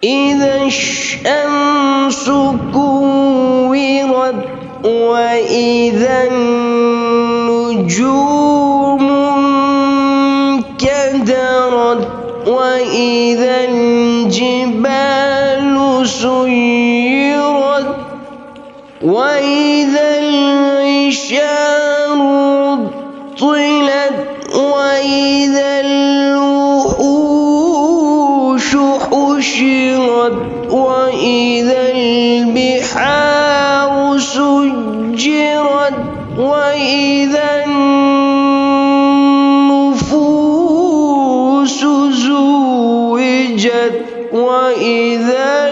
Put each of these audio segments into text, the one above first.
إذا الشمس كورت وإذا النجوم انكدرت وإذا الجبال سيرت وإذا العشار عطلت وإذا الوحوش حشرت وإذا البحار سجرت وإذا النفوس زوجت وإذا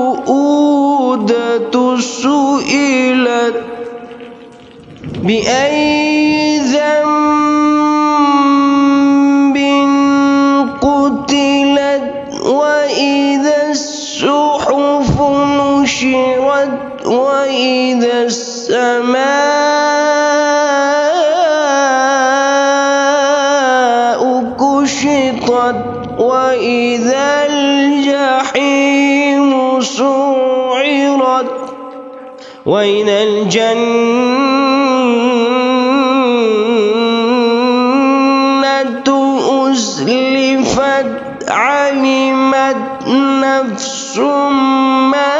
الموءودة سئلت بأي ذنب قتلت وإذا الصحف نشرت وإذا السماء كشطت وإذا الجحيم سعرت وإذا الجنة أزلفت علمت نفس ما